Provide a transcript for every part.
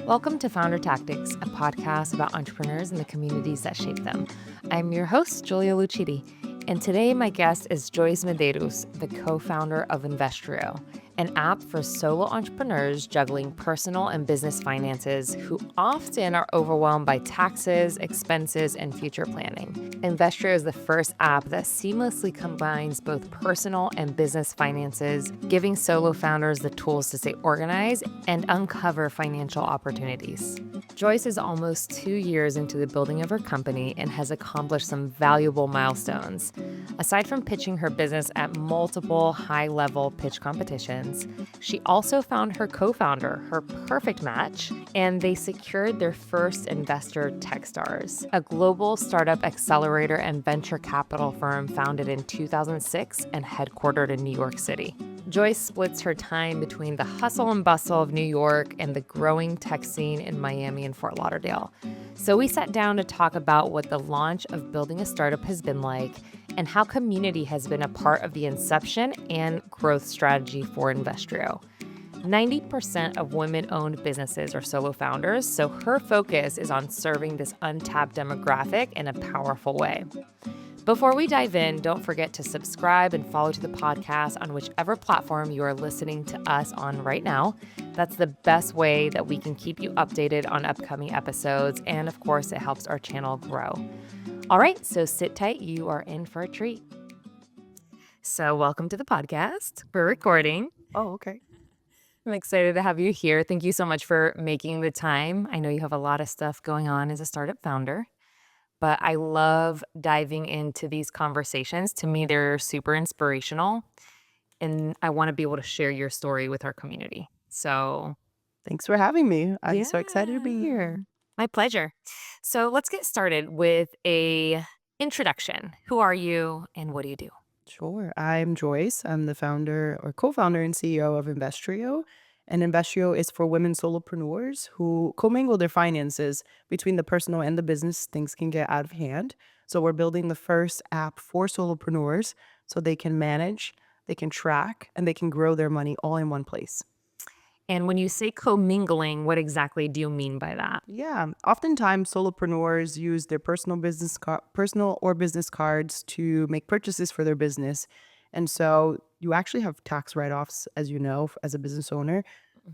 Welcome to Founder Tactics, a podcast about entrepreneurs and the communities that shape them. I'm your host, Julia Lucidi, and today my guest is Joyce Medeiros, the co-founder of Investrio, an app for solo entrepreneurs juggling personal and business finances who often are overwhelmed by taxes, expenses, and future planning. Investrio is the first app that seamlessly combines both personal and business finances, giving solo founders the tools to stay organized and uncover financial opportunities. Joyce is almost 2 years into the building of her company and has accomplished some valuable milestones. Aside from pitching her business at multiple high-level pitch competitions, she also found her co-founder, her perfect match, and they secured their first investor, Techstars, a global startup accelerator and venture capital firm founded in 2006 and headquartered in New York City. Joyce splits her time between the hustle and bustle of New York and the growing tech scene in Miami and Fort Lauderdale. So we sat down to talk about what the launch of building a startup has been like and how community has been a part of the inception and growth strategy for Investrio. 90% of women-owned businesses are solo founders, so her focus is on serving this untapped demographic in a powerful way. Before we dive in, don't forget to subscribe and follow to the podcast on whichever platform you are listening to us on right now. That's the best way that we can keep you updated on upcoming episodes, and of course, it helps our channel grow. All right, so sit tight. You are in for a treat. So welcome to the podcast. We're recording. Oh, okay. I'm excited to have you here. Thank you so much for making the time. I know you have a lot of stuff going on as a startup founder, but I love diving into these conversations. To me, they're super inspirational, and I want to be able to share your story with our community. So, Thanks for having me. I'm so excited to be yeah, here. my pleasure. So let's get started with a introduction. Who are you and what do you do? Sure. I'm Joyce. I'm the founder or co-founder and CEO of Investrio. And Investrio is for women solopreneurs who commingle their finances between the personal and the business. Things can get out of hand. So we're building the first app for solopreneurs so they can manage, they can track, and they can grow their money all in one place. And when you say commingling, what exactly do you mean by that? Yeah, oftentimes solopreneurs use their personal or business cards to make purchases for their business. And so you actually have tax write-offs, as you know, as a business owner,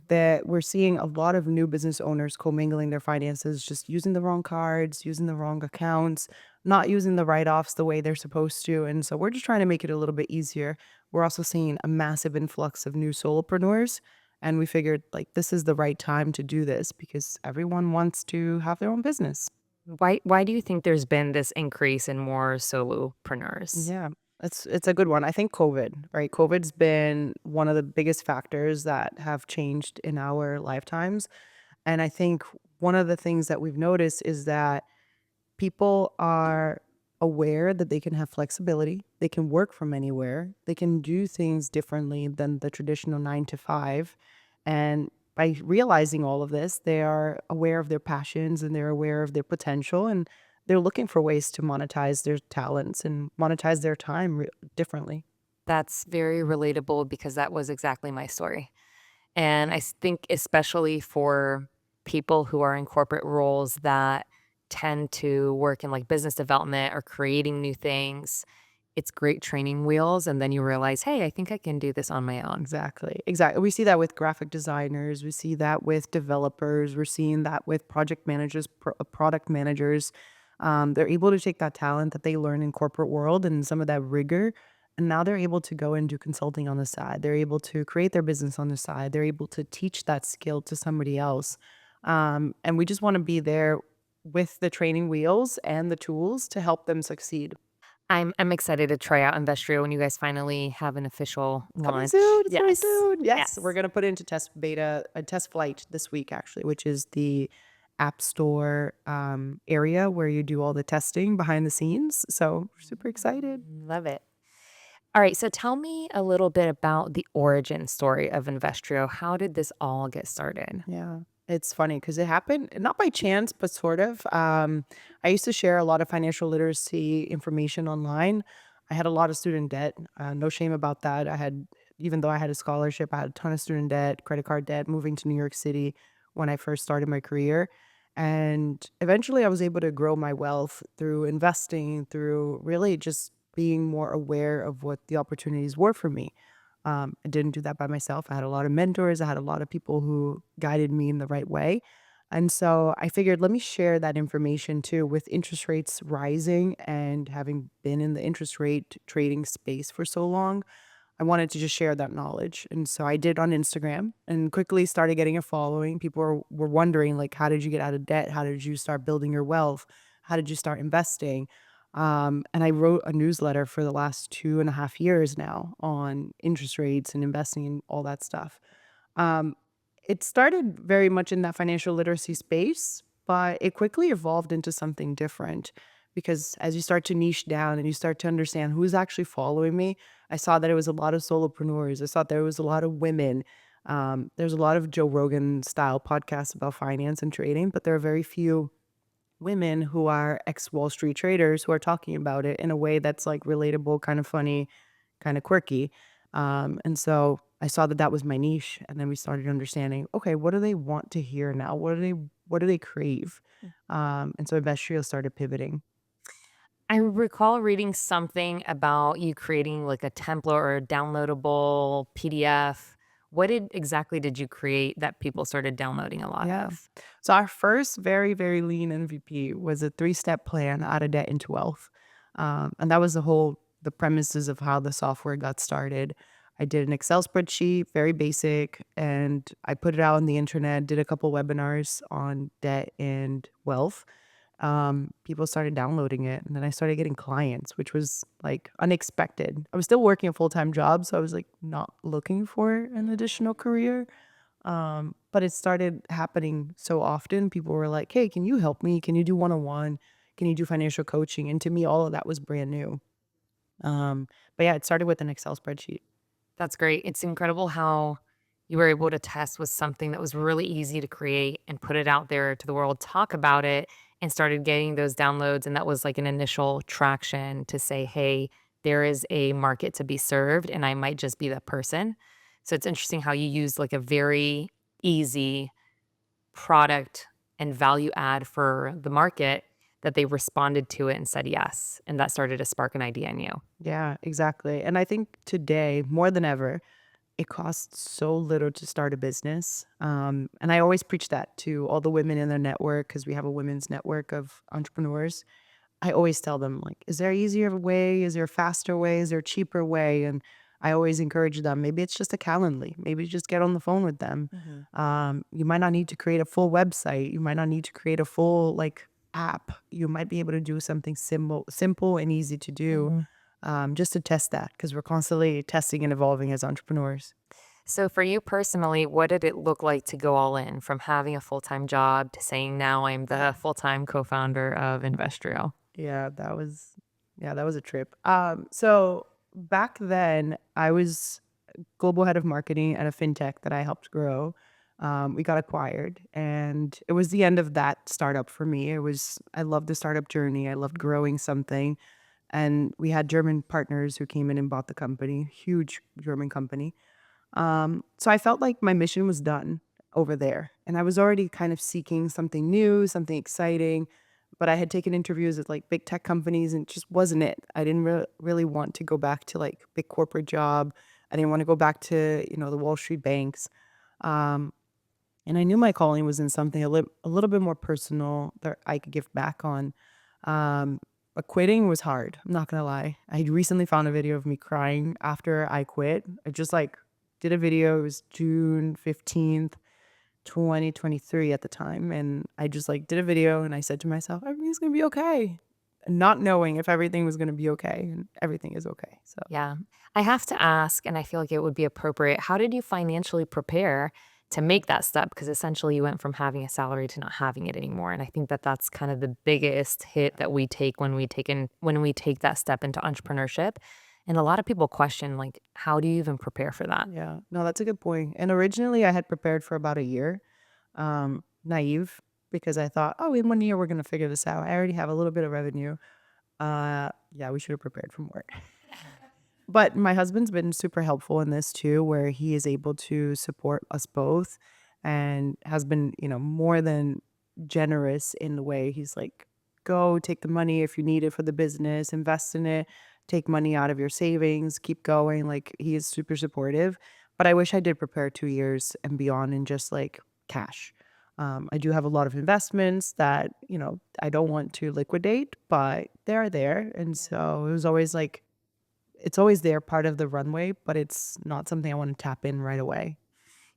that we're seeing a lot of new business owners commingling their finances, just using the wrong cards, using the wrong accounts, not using the write-offs the way they're supposed to. And so we're just trying to make it a little bit easier. We're also seeing a massive influx of new solopreneurs. And we figured like this is the right time to do this because everyone wants to have their own business. Why do you think there's been this increase in more solopreneurs? Yeah, it's a good one. I think COVID, right? COVID's been one of the biggest factors that have changed in our lifetimes. And I think one of the things that we've noticed is that people are aware that they can have flexibility, they can work from anywhere, they can do things differently than the traditional 9 to 5. And by realizing all of this, they are aware of their passions and they're aware of their potential and they're looking for ways to monetize their talents and monetize their time differently. That's very relatable because that was exactly my story. And think especially for people who are in corporate roles that tend to work in like business development or creating new things, it's great training wheels. And then you realize, hey, I think I can do this on my own. Exactly. Exactly. We see that with graphic designers. We see that with developers. We're seeing that with project managers, product managers. They're able to take that talent that they learn in corporate world and some of that rigor, and now they're able to go and do consulting on the side. They're able to create their business on the side. They're able to teach that skill to somebody else. And we just want to be there with the training wheels and the tools to help them succeed. I'm excited to try out Investrio when you guys finally have an official Coming launch. soon. It's coming Yes. soon. Yes, we're Yes. gonna put it into test beta, a test flight this week actually, which is the app store area where you do all the testing behind the scenes. So we're super excited. Love it. All right. So tell me a little bit about the origin story of Investrio. How did this all get started? Yeah. It's funny because it happened not by chance, but sort of. I used to share a lot of financial literacy information online. I had a lot of student debt. No shame about that. Even though I had a scholarship, I had a ton of student debt, credit card debt, moving to New York City, when I first started my career. And eventually I was able to grow my wealth through investing, through really just being more aware of what the opportunities were for me. I didn't do that by myself. I had a lot of mentors. I had a lot of people who guided me in the right way. And so I figured, let me share that information too. With interest rates rising and having been in the interest rate trading space for so long, I wanted to just share that knowledge. And so I did on Instagram and quickly started getting a following. People were wondering, like, how did you get out of debt? How did you start building your wealth? How did you start investing? And I wrote a newsletter for the last 2.5 years now on interest rates and investing and all that stuff. Um, it started very much in that financial literacy space, but it quickly evolved into something different because as you start to niche down and you start to understand who's actually following me, I saw that it was a lot of solopreneurs. I saw there was a lot of women. There's a lot of Joe Rogan style podcasts about finance and trading, but there are very few women who are ex Wall Street traders who are talking about it in a way that's like relatable, kind of funny, kind of quirky. And so I saw that that was my niche, and then we started understanding, okay, what do they want to hear now? What do they crave? And so Investrio started pivoting. I recall reading something about you creating like a template or a downloadable PDF. Exactly did you create that people started downloading a lot Yeah. of? So our first very, very lean MVP was a three-step plan out of debt into wealth. And that was the premises of how the software got started. I did an Excel spreadsheet, very basic, and I put it out on the internet, did a couple webinars on debt and wealth. People started downloading it, and then I started getting clients, which was like unexpected. I was still working a full-time job, so I was like not looking for an additional career. But it started happening so often. People were like, "Hey, can you help me? Can you do one-on-one? Can you do financial coaching?" And to me, all of that was brand new. But yeah, it started with an Excel spreadsheet. That's great. It's incredible how you were able to test with something that was really easy to create and put it out there to the world, talk about it, and started getting those downloads. And that was like an initial traction to say, hey, there is a market to be served, and I might just be that person. So it's interesting how you used like a very easy product and value add for the market that they responded to it and said yes. And that started to spark an idea in you. Yeah, exactly. And I think today, more than ever, it costs so little to start a business. And I always preach that to all the women in the network because we have a women's network of entrepreneurs. I always tell them, like, is there an easier way? Is there a faster way? Is there a cheaper way? And I always encourage them. Maybe it's just a Calendly. Maybe just get on the phone with them. Mhm. You might not need to create a full website. You might not need to create a full like app. You might be able to do something simple and easy to do, Mhm. just to test that because we're constantly testing and evolving as entrepreneurs. So for you personally, what did it look like to go all in from having a full-time job to saying now I'm the full-time co-founder of Investrio? Yeah, that was a trip. So back then I was global head of marketing at a fintech that I helped grow. We got acquired, and it was the end of that startup for me. I loved the startup journey. I loved growing something, and we had German partners who came in and bought the company, huge German company. So I felt like my mission was done over there, and I was already kind of seeking something new, something exciting. But I had taken interviews at like big tech companies, and it just wasn't it. I didn't really want to go back to like big corporate job. I didn't want to go back to the Wall Street banks. Um, and I knew my calling was in something a little bit more personal that I could give back on. Um, but quitting was hard. I'm not gonna lie. I recently found a video of me crying after I quit. I just like did a video. It was June 15th, 2023 at the time, and I just like did a video, and I said to myself, everything's gonna be okay, not knowing if everything was gonna be okay, and everything is okay. So Yeah. I have to ask, and I feel like it would be appropriate. How did you financially prepare to make that step? Because essentially you went from having a salary to not having it anymore. And I think that that's kind of the biggest hit that we take when we take that step into entrepreneurship. And a lot of people question like, how do you even prepare for that? yeah, no, that's a good point. And originally I had prepared for about a year, naive, because I thought, oh, in one year we're gonna figure this out. I already have a little bit of revenue. Yeah, we should have prepared for more. But my husband's been super helpful in this too, where he is able to support us both. and has been, more than generous in the way he's like, go take the money if you need it for the business, invest in it, take money out of your savings, keep going. Like he is super supportive. But I wish I did prepare 2 years and beyond in just like cash. I do have a lot of investments that, I don't want to liquidate, but they're there. And so it was always like, it's always there, part of the runway, but it's not something I want to tap in right away.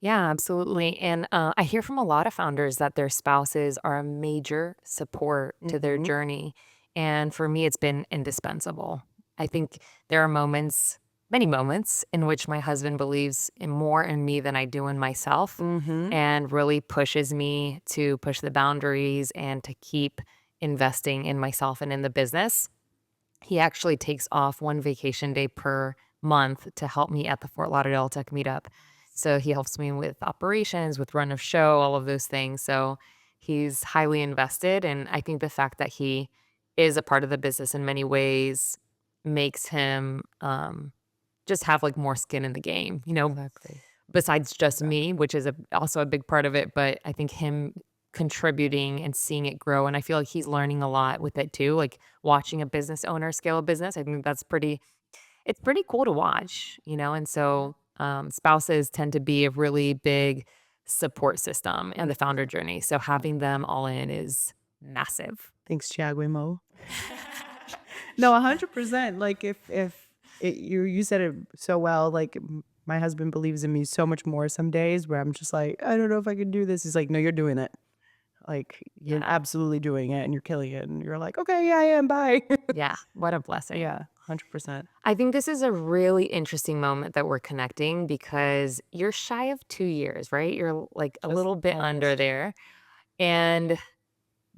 Yeah, absolutely. And I hear from a lot of founders that their spouses are a major support to their Hmm. journey. And for me, it's been indispensable. I think there are moments, many moments, in which my husband believes in more in me than I do in myself Hmm. and really pushes me to push the boundaries and to keep investing in myself and in the business. He actually takes off one vacation day per month to help me at the Fort Lauderdale Tech Meetup. So he helps me with operations, with run of show, all of those things. So he's highly invested. And I think the fact that he is a part of the business in many ways makes him just have like more skin in the game, Exactly. besides just Yeah. me, which is also a big part of it. But I think him contributing and seeing it grow. And I feel like he's learning a lot with it too, like watching a business owner scale a business. I think it's pretty cool to watch, And Yeah. so spouses tend to be a really big support system in the founder 100%. journey. So having them all in is massive. Thanks, Mo. No, 100%. Like you said it so well. Like my husband believes in me so much more some days where I'm just like, I don't know if I can do this. He's like, no, you're doing it. Like you're Yeah. absolutely doing it and you're killing it. And you're like, okay, yeah, I am. Bye. Yeah. What a blessing. Yeah, 100%. I think this is a really interesting moment that we're connecting because you're shy of 2 years, right? You're like a Just little bit under almost. there. And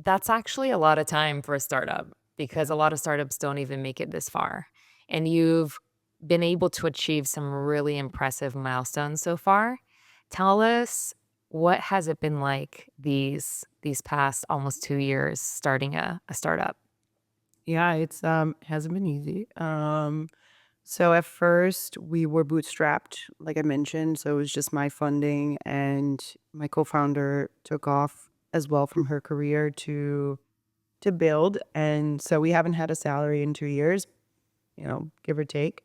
that's actually a lot of time for a startup because Yeah. a lot of startups don't even make it this far. And you've been able to achieve some really impressive milestones so far. Tell us, what has it been like these past almost 2 years starting a startup? Yeah, it's hasn't been easy. So at first we were bootstrapped, like I mentioned. So it was just my funding and my co-founder took off as well from her career to build. And so we haven't had a salary in 2 years, give or take.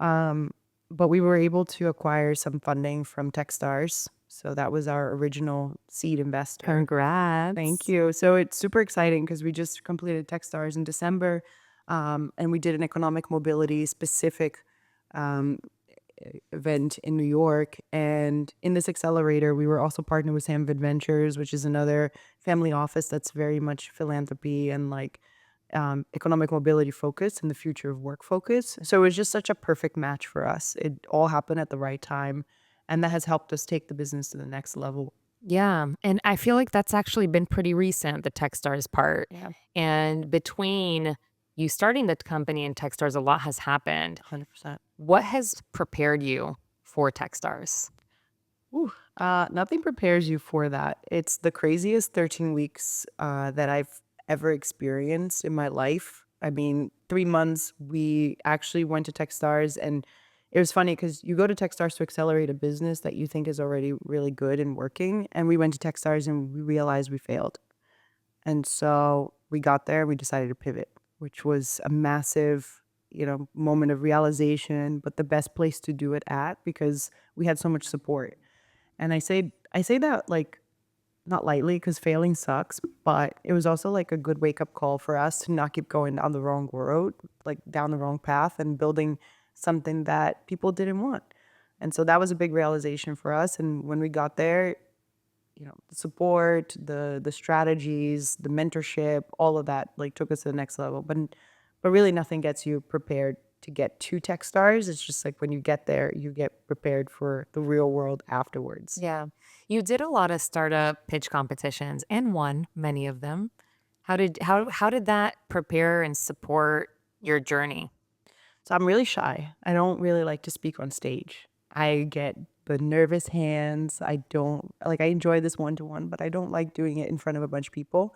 Um, but we were able to acquire some funding from Techstars. So that was our original seed investor. Thank Congrats. you. So it's super exciting because we just completed Techstars in December, and we did an economic mobility specific um, event in New York. And in this accelerator, we were also partnered with Sam Ventures, which is another family office that's very much philanthropy and like economic mobility focus and the future of work focus. So it was just such a perfect match for us. It all happened at the right time, and that has helped us take the business to the next level. Yeah, and I feel like that's actually been pretty recent, the Techstars part. Yeah, And between you starting the company and Techstars, a lot has happened. 100%. What has prepared you for Techstars? Ooh, nothing prepares you for that. It's the craziest 13 weeks that I've ever experienced in my life. I mean, 3 months, we actually went to Techstars, and it was funny because you go to Techstars to accelerate a business that you think is already really good and working. And we went to Techstars and we realized we failed. And so we got there, we decided to pivot, which was a massive, moment of realization, but the best place to do it at because we had so much support. And I say that like not lightly because failing sucks, but it was also like a good wake up call for us to not keep going down the wrong road, like down the wrong path and building something that people didn't want. And so that was a big realization for us. And when we got there, the support, the strategies, the mentorship, all of that like took us to the next level. But really nothing gets you prepared to get to Techstars. It's just like when you get there, you get prepared for the real world afterwards. Yeah. You did a lot of startup pitch competitions and won many of them. How did that prepare and support your journey? So I'm really shy. I don't really like to speak on stage. I get the nervous hands. I don't like I enjoy this one to one, but I don't like doing it in front of a bunch of people.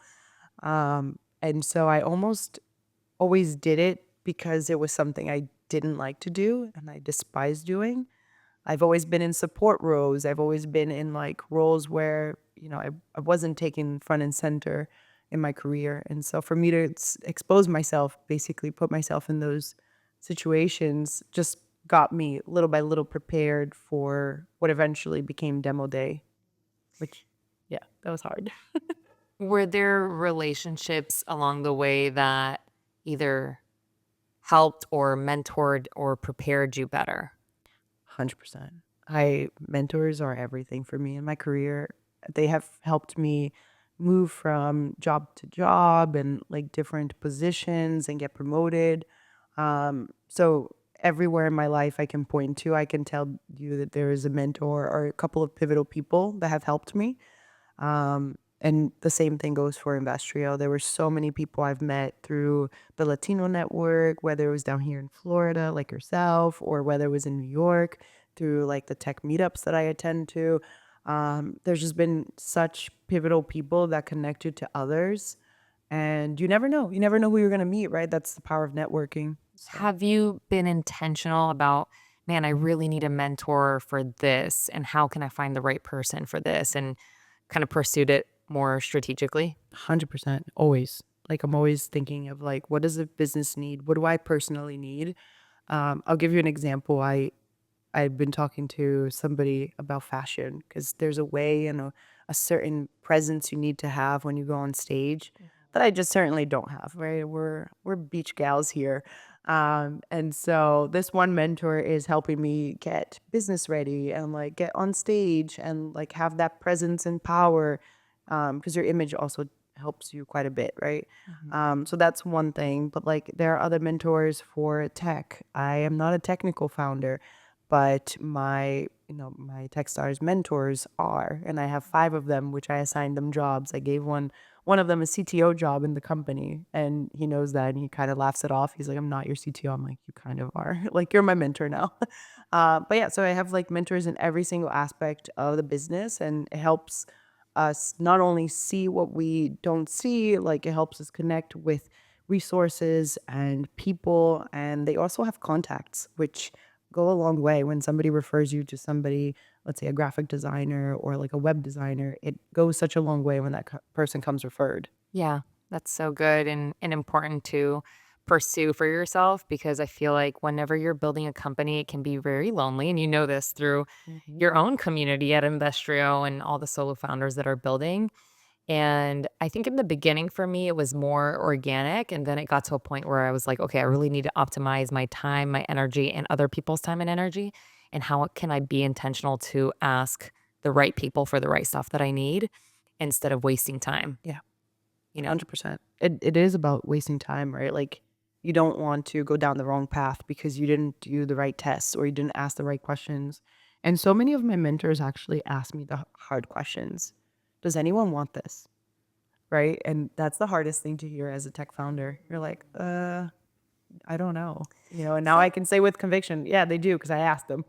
And so I almost always did it because it was something I didn't like to do and I despised doing. I've always been in support roles. I've always been in like roles where, I wasn't taken front and center in my career. And so for me to expose myself, basically put myself in those situations, just got me little by little prepared for what eventually became demo day, which, yeah, that was hard. Were there relationships along the way that either helped or mentored or prepared you better? 100%. I mentors are everything for me in my career. They have helped me move from job to job and like different positions and get promoted. So everywhere in my life I can point to, I can tell you that there is a mentor or a couple of pivotal people that have helped me. And the same thing goes for Investrio. There were so many people I've met through the Latino network, whether it was down here in Florida, like yourself, or whether it was in New York, through like the tech meetups that I attend to. There's just been such pivotal people that connect you to others. And you never know. You never know who you're going to meet, right? That's the power of networking. So. Have you been intentional about, man, I really need a mentor for this, and how can I find the right person for this, and kind of pursued it more strategically? 100%. Always. Like, I'm always thinking of like, what does a business need? What do I personally need? I'll give you an example. I've been talking to somebody about fashion because there's a way and a certain presence you need to have when you go on stage that I just certainly don't have, right? We're beach gals here. And so this one mentor is helping me get business ready and like get on stage and like have that presence and power, because your image also helps you quite a bit, right? So that's one thing. But like there are other mentors for tech. I am not a technical founder, but my Techstars mentors are, and I have 5 of them, which I assigned them jobs. I gave one of them a CTO job in the company, and he knows that, and he kind of laughs it off. He's like, "I'm not your CTO." I'm like, "You kind of are. Like, you're my mentor now." But yeah, so I have like mentors in every single aspect of the business, and it helps us not only see what we don't see, like it helps us connect with resources and people, and they also have contacts, which go a long way. When somebody refers you to somebody, let's say a graphic designer or like a web designer, it goes such a long way when that person comes referred. Yeah, that's so good and important to pursue for yourself, because I feel like whenever you're building a company, it can be very lonely. And you know this through Mhm. your own community at Investrio and all the solo founders that are building. And I think in the beginning for me, it was more organic. And then it got to a point where I was like, okay, I really need to optimize my time, my energy, and other people's time and energy. And how can I be intentional to ask the right people for the right stuff that I need instead of wasting time, Yeah, you know? 100%. It is about wasting time, right? Like you don't want to go down the wrong path because you didn't do the right tests or you didn't ask the right questions. And so many of my mentors actually ask me the hard questions. Does anyone want this? Right? And that's the hardest thing to hear as a tech founder. You're like, I don't know. And now I So can say with conviction, yeah, they do because I asked them.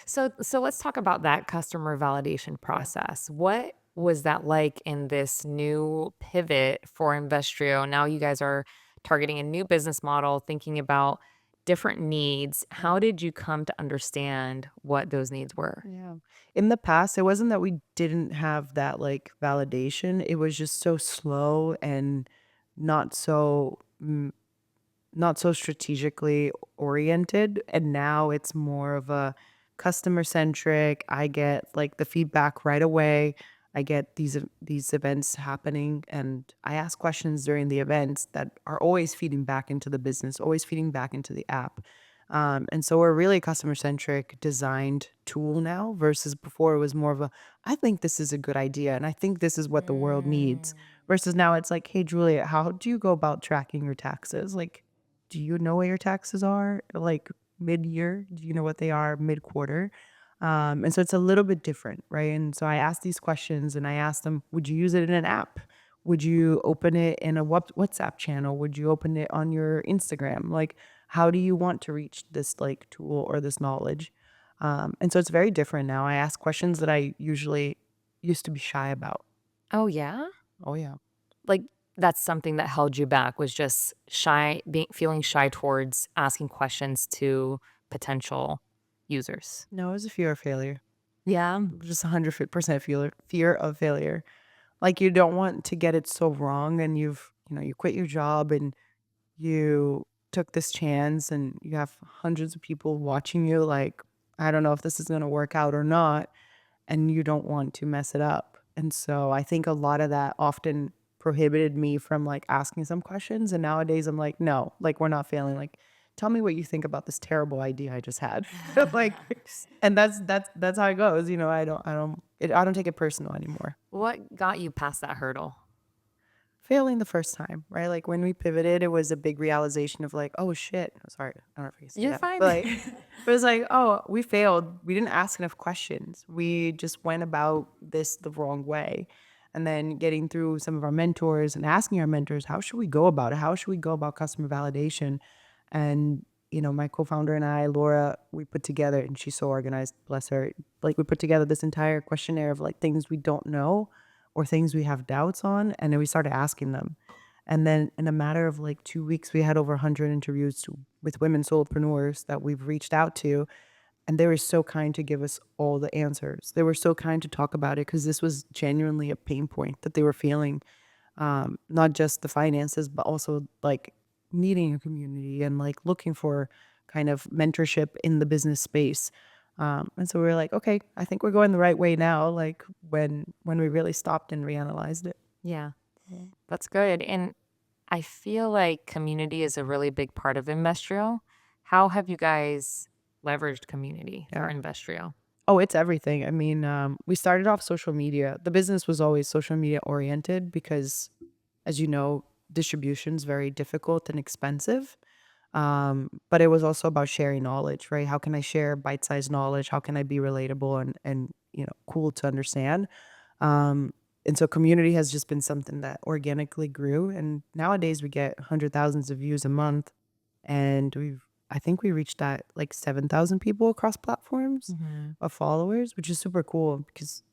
so let's talk about that customer validation Yeah. process. What was that like in this new pivot for Investrio? Now you guys are targeting a new business model, thinking about different needs. How did you come to understand what those needs were? Yeah. In the past, it wasn't that we didn't have that like validation. It was just so slow and not so not so strategically oriented, and now it's more of a customer centric. I get like the feedback right away. I get these events happening, and I ask questions during the events that are always feeding back into the business, always feeding back into the app. And so we're really customer centric designed tool now versus before it was more of a, I think this is a good idea and I think this is what the world needs, Mm. versus now it's like, hey Julia, how do you go about tracking your taxes? Like, do you know what your taxes are like mid-year? Do you know what they are mid-quarter? And so it's a little bit different, right? And so I asked these questions and I asked them, would you use it in an app? Would you open it in a WhatsApp channel? Would you open it on your Instagram? Like, how do you want to reach this like tool or this knowledge? And so it's very different now. I ask questions that I usually used to be shy about. Oh, yeah? Oh yeah. Like, that's something that held you back, was just feeling shy towards asking questions to potential. users? No, it was a fear of failure. Yeah. Just 100% fear of failure. Like, you don't want to get it so wrong, and you quit your job and you took this chance and you have hundreds of people watching you, like, I don't know if this is going to work out or not, and you don't want to mess it up. And so I think a lot of that often prohibited me from like asking some questions. And nowadays I'm like, no, like, we're not failing. Like, tell me what you think about this terrible idea I just had. Like, and that's how it goes. I don't take it personal anymore. What got you past that hurdle? Failing the first time, right? Like, when we pivoted, it was a big realization of like, oh shit. Sorry, I don't know if I can say You're that, fine. but like, it was like, oh, we failed. We didn't ask enough questions. We just went about this the wrong way. And then getting through some of our mentors and asking our mentors, how should we go about it? How should we go about customer validation? And my co-founder and I, Laura, we put together, and she's so organized, bless her. Like, we put together this entire questionnaire of like things we don't know or things we have doubts on, and then we started asking them. And then in a matter of like 2 weeks, we had over 100 interviews with women solopreneurs that we've reached out to, and they were so kind to give us all the answers. They were so kind to talk about it because this was genuinely a pain point that they were feeling, not just the finances, but also like needing a community and like looking for kind of mentorship in the business space. And so we were like, okay, I think we're going the right way now. Like, when we really stopped and reanalyzed it. Yeah, Yeah. that's good. And I feel like community is a really big part of Investrio. How have you guys leveraged community for Yeah. Investrio? Oh, it's everything. I mean, we started off social media. The business was always social media oriented because, as you know, distribution's very difficult and expensive. But it was also about sharing knowledge, right? How can I share bite-sized knowledge? How can I be relatable and cool to understand? Um, and so community has just been something that organically grew. And nowadays we get hundred thousands of views a month, and I think we reached that like 7,000 people across platforms Hmm. of followers, which is super cool because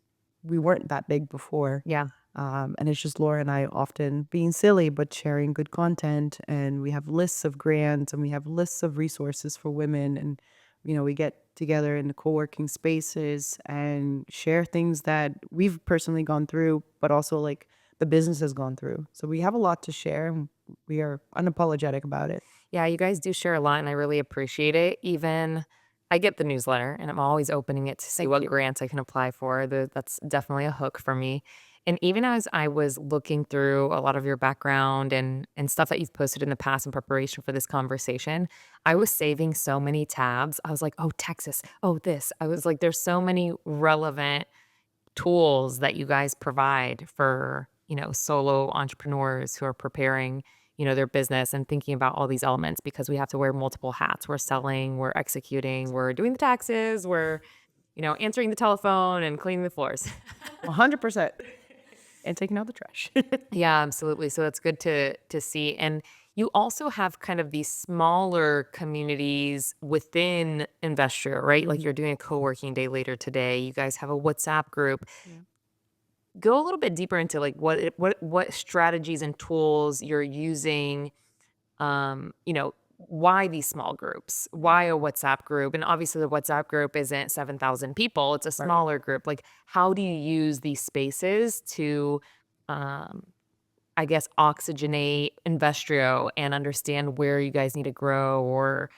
we weren't that big before. Yeah. And it's just Laura and I often being silly, but sharing good content. And we have lists of grants and we have lists of resources for women. And, we get together in the co working spaces and share things that we've personally gone through, but also like the business has gone through. So we have a lot to share, and we are unapologetic about it. Yeah, you guys do share a lot, and I really appreciate it. Even I get the newsletter, and I'm always opening it to see Thank what you. grants I can apply for. That's definitely a hook for me. And even as I was looking through a lot of your background and stuff that you've posted in the past in preparation for this conversation, I was saving so many tabs. I was like, oh, Texas, oh, this. I was like, there's so many relevant tools that you guys provide for, solo entrepreneurs who are preparing, their business and thinking about all these elements because we have to wear multiple hats. We're selling, we're executing, we're doing the taxes, we're, answering the telephone and cleaning the floors. 100%. And taking out the trash. Yeah, absolutely. So it's good to see. And you also have kind of these smaller communities within Investrio, right? Like Mhm. you're doing a co-working day later today. You guys have a WhatsApp group. Yeah. Go a little bit deeper into like what strategies and tools you're using, why these small groups? Why a WhatsApp group? And obviously the WhatsApp group isn't 7,000 people, it's a Right. smaller group. Like how do you use these spaces to um I guess oxygenate Investrio and understand where you guys need to grow or,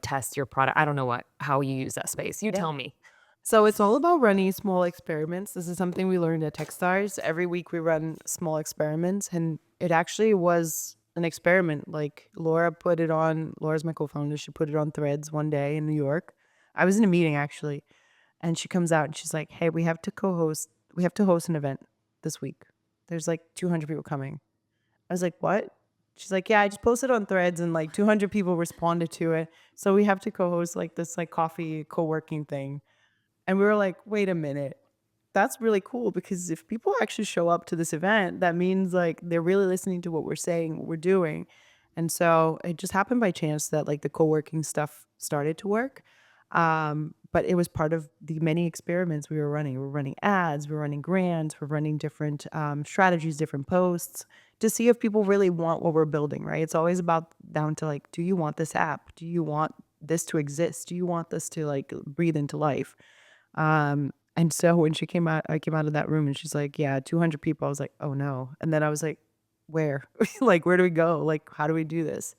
test your product? I don't know how you use that space. You Yeah. tell me. So it's all about running small experiments. This is something we learned at Techstars. Every week we run small experiments, and it actually was an experiment. Like, Laura's my co-founder. She put it on Threads one day in New York. I was in a meeting actually, and she comes out and she's like, "Hey, we have to host an event this week. There's like 200 people coming." I was like, "What?" She's like, "Yeah, I just posted on Threads and like 200 people responded to it. So we have to co-host like this like coffee co-working thing." And we were like, wait a minute. That's really cool because if people actually show up to this event, that means like they're really listening to what we're saying, what we're doing. And so it just happened by chance that like the co-working stuff started to work. But it was part of the many experiments we were running. We were running ads, we were running grants, we're running different strategies, different posts to see if people really want what we're building, right? It's always about down to like, do you want this app? Do you want this to exist? Do you want this to like breathe into life? And so when she came out, I came out of that room and she's like, yeah, 200 people. I was like, oh no. And then I was like, where? Like, where do we go? Like, how do we do this?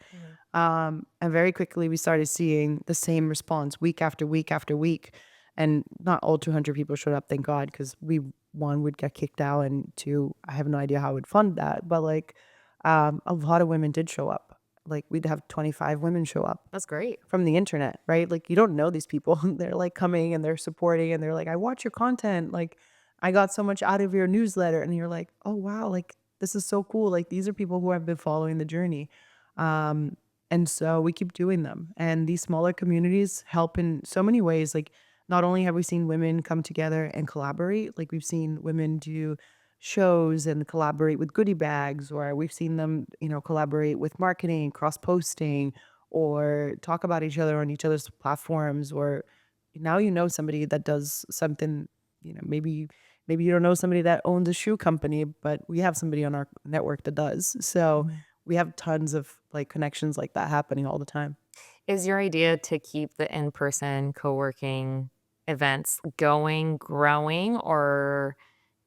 Mhm. And very quickly we started seeing the same response week after week after week. And not all 200 people showed up, thank God, because we, one, would get kicked out, and two, I have no idea how I would fund that. But like, a lot of women did show up. Like, we'd have 25 women show up That's great. from the internet, right? Like, you don't know these people. They're like coming and they're supporting and they're like, I watch your content. Like, I got so much out of your newsletter. And you're like, oh, wow, like, this is so cool. Like, these are people who have been following the journey. Um, and so we keep doing them. And these smaller communities help in so many ways. Like, not only have we seen women come together and collaborate, like, we've seen women do shows and collaborate with goodie bags, or we've seen them, collaborate with marketing, cross posting, or talk about each other on each other's platforms. Or now you know somebody that does something, maybe you don't know somebody that owns a shoe company, but we have somebody on our network that does. So Mhm. we have tons of like connections like that happening all the time. Is your idea to keep the in-person co-working events going, growing, or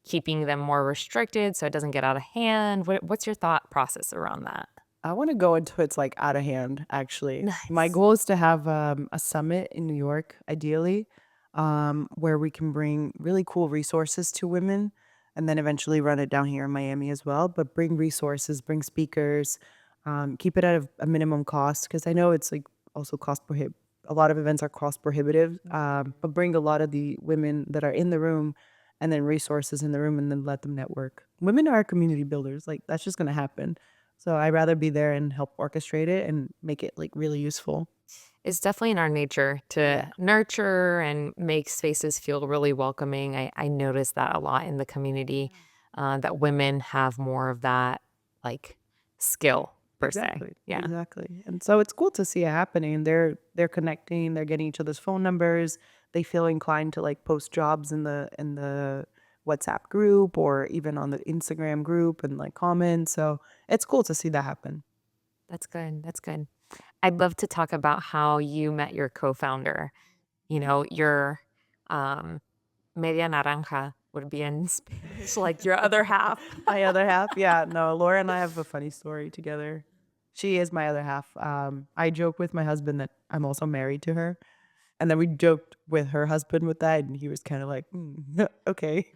keeping them more restricted so it doesn't get out of hand? What's your thought process around that? I want to go until it's like out of hand, actually. My Nice. goal is to have a summit in New York, ideally, where we can bring really cool resources to women, and then eventually run it down here in Miami as well. But bring resources, bring speakers, keep it at a minimum cost, because I know it's like also cost prohib. A lot of events are cost prohibitive, Mhm. but bring a lot of the women that are in the room, and then resources in the room, and then let them network. Women are community builders. Like, that's just gonna happen. So I'd rather be there and help orchestrate it and make it like really useful. It's definitely in our nature to Yeah. nurture and make spaces feel really welcoming. I notice that a lot in the community, that women have more of that like skill per se. Exactly. Yeah. Exactly. And so it's cool to see it happening. They're connecting, they're getting each other's phone numbers. They feel inclined to like post jobs in the WhatsApp group or even on the Instagram group and like comment. So it's cool to see that happen. That's good. That's good. I'd love to talk about how you met your co-founder. Your um, media naranja would be in Spanish, like your other half. My other half, yeah, no, Laura and I have a funny story together. She is my other half. I joke with my husband that I'm also married to her. And then we joked with her husband with that, and he was kind of like, okay,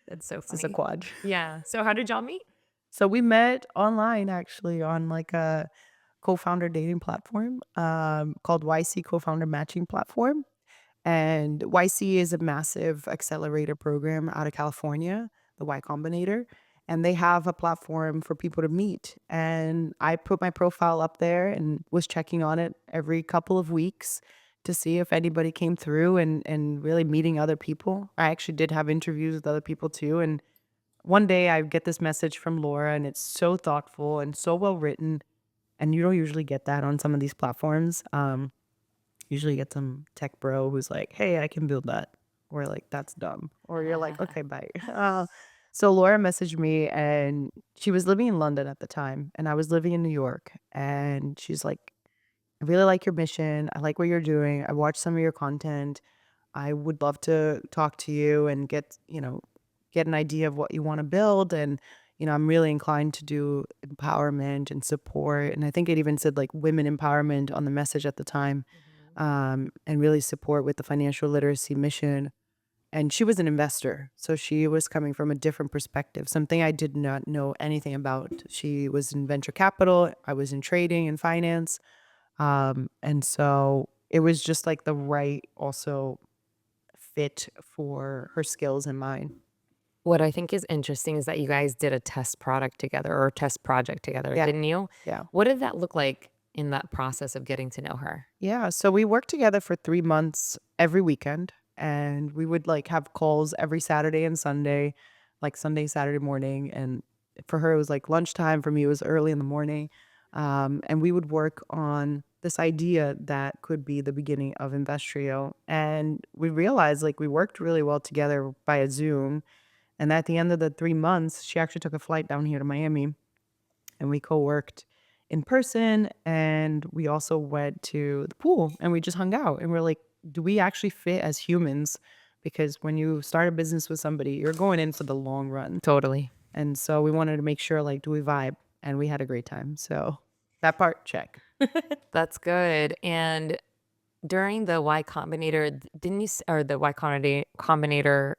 That's so this is a funny. quad. Yeah. So how did y'all meet? So we met online actually on like a co-founder dating platform called YC Co-founder Matching Platform. And YC is a massive accelerator program out of California, the Y Combinator. And they have a platform for people to meet. And I put my profile up there and was checking on it every couple of weeks to see if anybody came through, and really meeting other people. I actually did have interviews with other people too. And one day I get this message from Laura, and it's so thoughtful and so well written. And you don't usually get that on some of these platforms. Usually get some tech bro who's like, "Hey, I can build that," or like, "That's dumb," or you're like, "Okay, bye." So Laura messaged me, and she was living in London at the time, and I was living in New York, and she's like, "I really like your mission. I like what you're doing. I watched some of your content. I would love to talk to you and get an idea of what you want to build. And, I'm really inclined to do empowerment and support." And I think it even said like women empowerment on the message at the time, Mhm. and really support with the financial literacy mission. And she was an investor. So she was coming from a different perspective, something I did not know anything about. She was in venture capital. I was in trading and finance. And so it was just like the right also fit for her skills and mine. What I think is interesting is that you guys did a test product together or test project together, Yeah. didn't you? Yeah. What did that look like in that process of getting to know her? Yeah. So we worked together for 3 months every weekend, and we would like have calls every Saturday and Sunday, like Sunday, Saturday morning. And for her, it was like lunchtime. For me, it was early in the morning. And we would work on this idea that could be the beginning of Investrio. And we realized like we worked really well together via Zoom. And at the end of the 3 months, she actually took a flight down here to Miami, and we co-worked in person, and we also went to the pool and we just hung out, and we're like, do we actually fit as humans? Because when you start a business with somebody, you're going in for the long run. Totally. And so we wanted to make sure, like, do we vibe? And we had a great time. So that part, check. That's good. And during the Y Combinator, didn't you, or the Y Combinator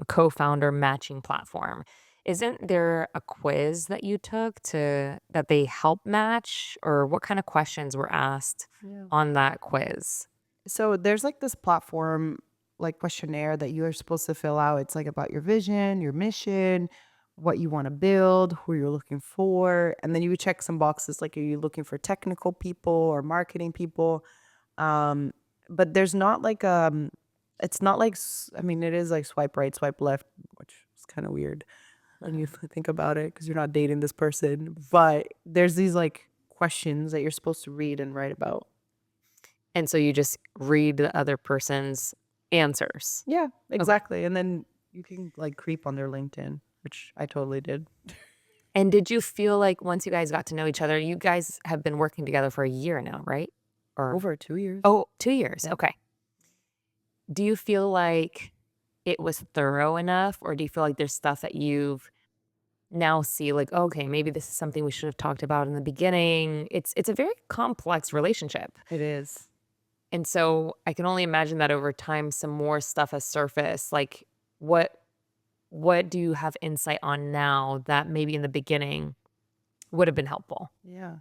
co-founder matching platform, isn't there a quiz that you took that they help match, or what kind of questions were asked Yeah. on that quiz? So there's like this platform, like questionnaire that you're supposed to fill out. It's like about your vision, your mission, what you want to build, who you're looking for. And then you would check some boxes like, are you looking for technical people or marketing people? Um, but there's not like, it's not like, I mean, it is like swipe right, swipe left, which is kind of weird when you think about it because you're not dating this person. But there's these like questions that you're supposed to read and write about. And so you just read the other person's answers. Yeah, exactly. And then you can like creep on their LinkedIn, which I totally did. And did you feel like once you guys got to know each other, you guys have been working together for a year now, right? Or Over 2 years. oh, 2 years. Yeah. Okay. Do you feel like it was thorough enough, or do you feel like there's stuff that you've now see like, okay, maybe this is something we should have talked about in the beginning? It's a very complex relationship. It is. And so I can only imagine that over time some more stuff has surfaced. Like what do you have insight on now that maybe in the beginning would have been helpful? Yeah.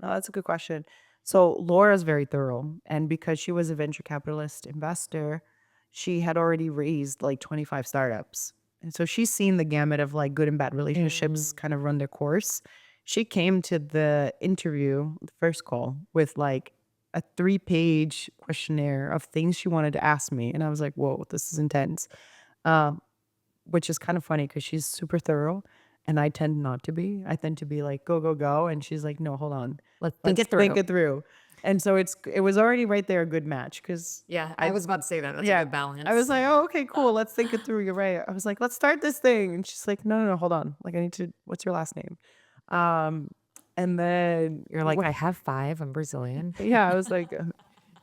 No, that's a good question. So Laura's very thorough. And because she was a venture capitalist investor, she had already raised like 25 startups. And so she's seen the gamut of like good and bad relationships kind of run their course. She came to the interview, the first call, with like a 3-page questionnaire of things she wanted to ask me. And I was like, whoa, this is intense. Um, which is kind of funny because she's super thorough and I tend not to be. I tend to be like, go, go, go. And she's like, no, hold on. Let's think it Think through. it through. And so it was already right there a good match because Yeah, I was about to say that. That's yeah, a good balance. I was like, oh, okay, cool. Let's think it through. You're right. I was like, let's start this thing. And she's like, no, no, no, hold on. Like, I need to, what's your last name? And then You're like, I have 5. I'm Brazilian. yeah, I was like,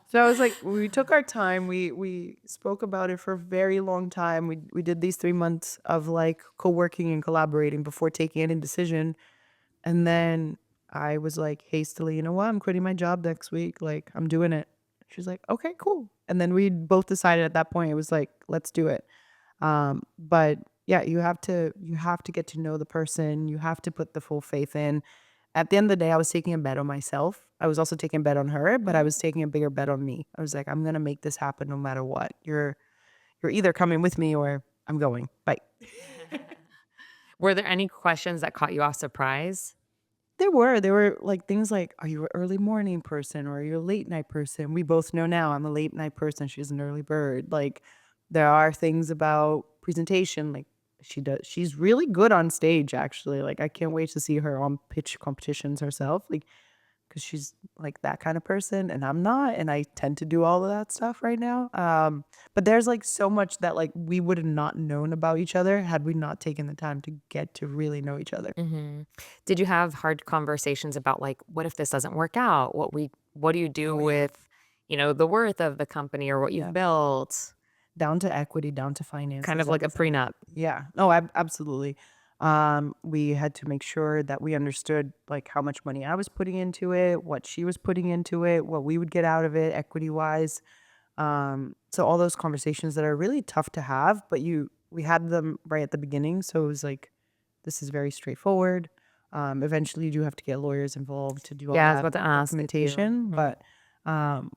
so I was like, we took our time. We spoke about it for a very long time. We did these 3 months of like co-working and collaborating before taking any decision. And then I was like hastily, you know what? I'm quitting my job next week. Like I'm doing it. She's like, okay, cool. And then we both decided at that point, it was like, let's do it. But yeah, you have to get to know the person. You have to put the full faith in. At the end of the day, I was taking a bet on myself. I was also taking a bet on her, but I was taking a bigger bet on me. I was like, I'm gonna make this happen no matter what. You're either coming with me or I'm going. Bye. Were there any questions that caught you off surprise? There were like things like, are you an early morning person or are you a late night person? We both know now I'm a late night person. She's an early bird. Like there are things about presentation. Like she's really good on stage actually. Like I can't wait to see her on pitch competitions herself. Like because she's like that kind of person and I'm not, and I tend to do all of that stuff right now. But there's like so much that like we would have not known about each other had we not taken the time to get to really know each other. Did you have hard conversations about like, what if this doesn't work out? What do you do with, the worth of the company or what you've built? Down to equity, down to finances. Kind of like a prenup. Yeah. No, absolutely. We had to make sure that we understood like how much money I was putting into it, what she was putting into it, what we would get out of it equity wise. So all those conversations that are really tough to have, but we had them right at the beginning. So it was like, this is very straightforward. Eventually you do have to get lawyers involved to do all Yeah, I was that about to ask if you- documentation, but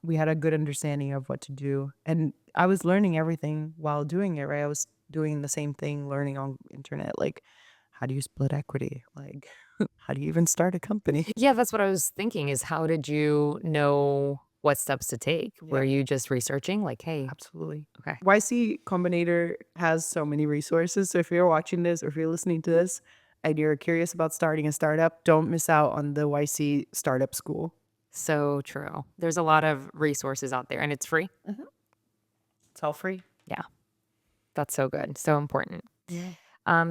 we had a good understanding of what to do. And I was learning everything while doing it, right? I was doing the same thing, learning on internet, like how do you split equity? Like how do you even start a company? Yeah, that's what I was thinking is how did you know what steps to take? Were you just researching like, hey, Absolutely. okay. YC Combinator has so many resources. So if you're watching this or if you're listening to this and you're curious about starting a startup, don't miss out on the YC Startup School. So true. There's a lot of resources out there and it's free. It's all free. Yeah. That's so good. So important. Yeah.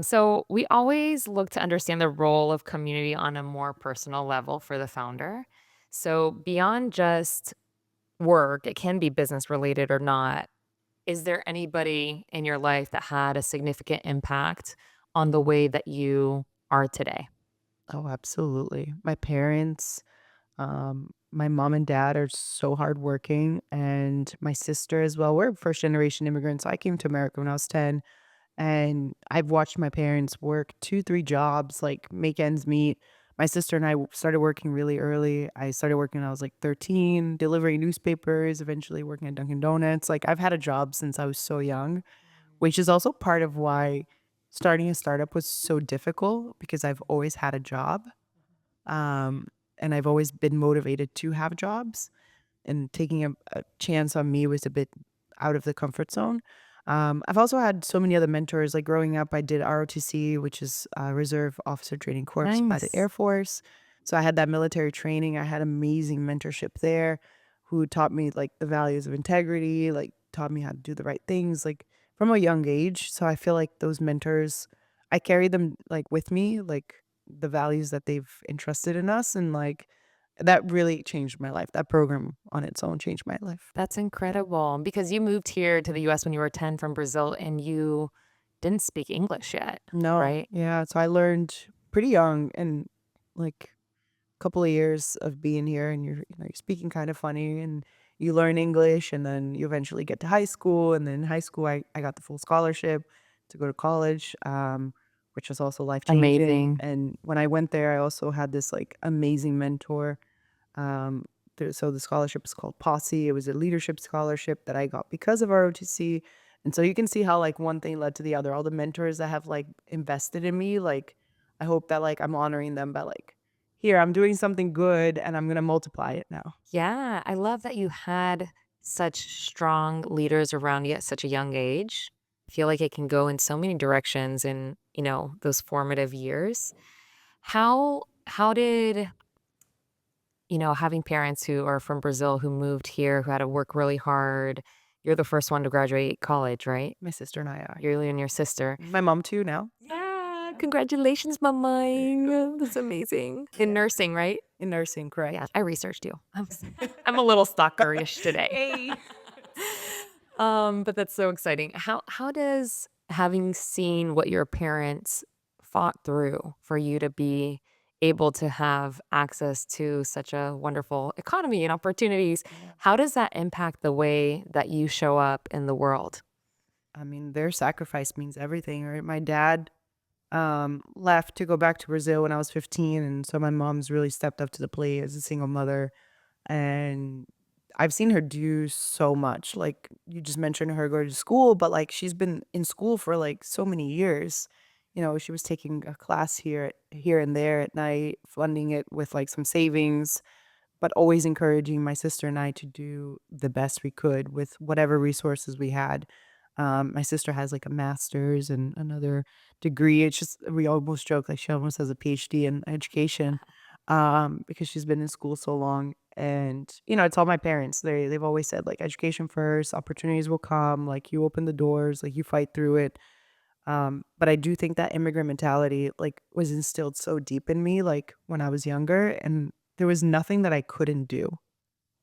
So we always look to understand the role of community on a more personal level for the founder. So beyond just work, it can be business related or not. Is there anybody in your life that had a significant impact on the way that you are today? Oh, absolutely. My parents, my mom and dad are so hardworking, and my sister as well. We're first generation immigrants. I came to America when I was 10, and I've watched my parents work 2, 3 jobs, like, make ends meet. My sister and I started working really early. I started working when I was, like, 13, delivering newspapers, eventually working at Dunkin' Donuts. Like, I've had a job since I was so young, which is also part of why starting a startup was so difficult because I've always had a job, um, and I've always been motivated to have jobs, and taking a chance on me was a bit out of the comfort zone. I've also had so many other mentors. Like growing up, I did ROTC, which is Reserve Officer Training Corps by the Nice. Air Force. So I had that military training. I had amazing mentorship there, who taught me like the values of integrity, like taught me how to do the right things, like from a young age. So I feel like those mentors, I carry them like with me, like the values that they've entrusted in us, and like that really changed my life. That program on its own changed my life. That's Yeah. incredible because you moved here to the US when you were 10 from Brazil and you didn't speak English yet, No. right? Yeah, so I learned pretty young, and like couple of years of being here, and you're speaking kind of funny, and you learn English, and then you eventually get to high school, and then in high school I got the full scholarship to go to college, which was also life changing. Amazing. And when I went there, I also had this like amazing mentor. Um, so the scholarship is called Posse. It was a leadership scholarship that I got because of ROTC. And so you can see how like one thing led to the other. All the mentors that have like invested in me, like I hope that like I'm honoring them by like, here, I'm doing something good and I'm gonna multiply it now. Yeah, I love that you had such strong leaders around you at such a young age. I feel like it can go in so many directions in, those formative years. How did, having parents who are from Brazil who moved here, who had to work really hard, you're the first one to graduate college, right? My sister and I are. You and your sister. My mom too now. Yeah, congratulations, mama. That's amazing. In nursing, right? In nursing, Yeah, correct. I researched you. I'm a little stalkerish today. Hey. But that's so exciting. How does having seen what your parents fought through for you to be able to have access to such a wonderful economy and opportunities, Yeah. how does that impact the way that you show up in the world? I mean, their sacrifice means everything, right? My dad left to go back to Brazil when I was 15, and so my mom's really stepped up to the plate as a single mother, and I've seen her do so much. Like you just mentioned her going to school, but like she's been in school for like so many years. She was taking a class here and there at night, funding it with like some savings, but always encouraging my sister and I to do the best we could with whatever resources we had. My sister has like a master's and another degree. It's just we almost joke like she almost has a PhD in education, because she's been in school so long. And I tell my parents they've always said like education first, opportunities will come. Like you open the doors, like you fight through it. But I do think that immigrant mentality, like, was instilled so deep in me, like, when I was younger, and there was nothing that I couldn't do.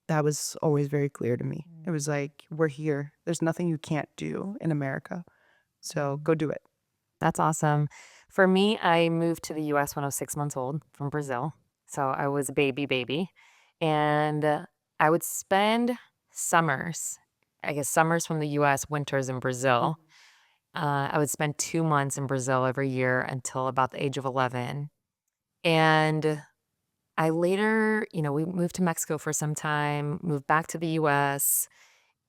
That was always very clear to me. It was like, "We're here. There's nothing you can't do in America, so go do it." That's awesome. For me, I moved to the US when I was 6 months old from Brazil. So I was a baby. And I would spend summers, I guess summers from the US, winters in Brazil. Mhm. I would spend 2 months in Brazil every year until about the age of 11. And I later, we moved to Mexico for some time, moved back to the US,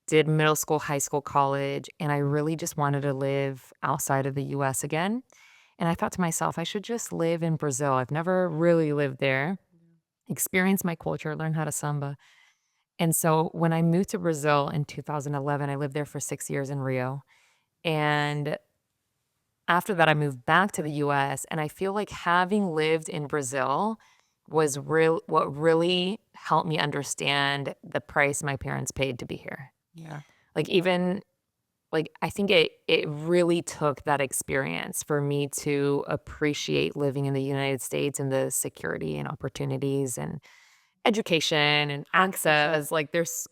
did middle school, high school, college, and I really just wanted to live outside of the US again. And I thought to myself, I should just live in Brazil. I've never really lived there, experience my culture, learn how to samba. And so when I moved to Brazil in 2011, I lived there for 6 years in Rio. And after that, I moved back to the US. And I feel like having lived in Brazil was what really helped me understand the price my parents paid to be here. Yeah. Like even like, I think it really took that experience for me to appreciate living in the United States and the security and opportunities and education and 100%. access, like, there's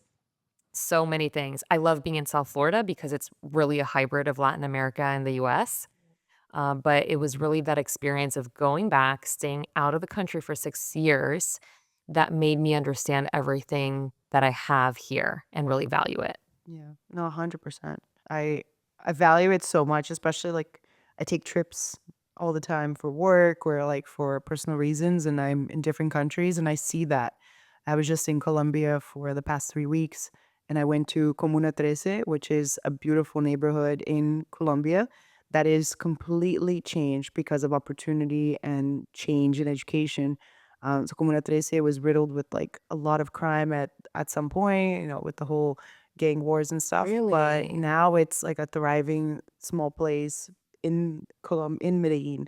so many things. I love being in South Florida because it's really a hybrid of Latin America and the US, but it was really that experience of going back, staying out of the country for 6 years that made me understand everything that I have here and really value it. Yeah. No, 100%. I I value it so much, especially like I take trips all the time for work or like for personal reasons, and I'm in different countries and I see that. I was just in Colombia for the past 3 weeks and I went to Comuna 13, which is a beautiful neighborhood in Colombia that is completely changed because of opportunity and change in education. So Comuna 13 was riddled with like a lot of crime at some point, with the whole gang wars and stuff, but Really? now it's like a thriving small place in Medellin,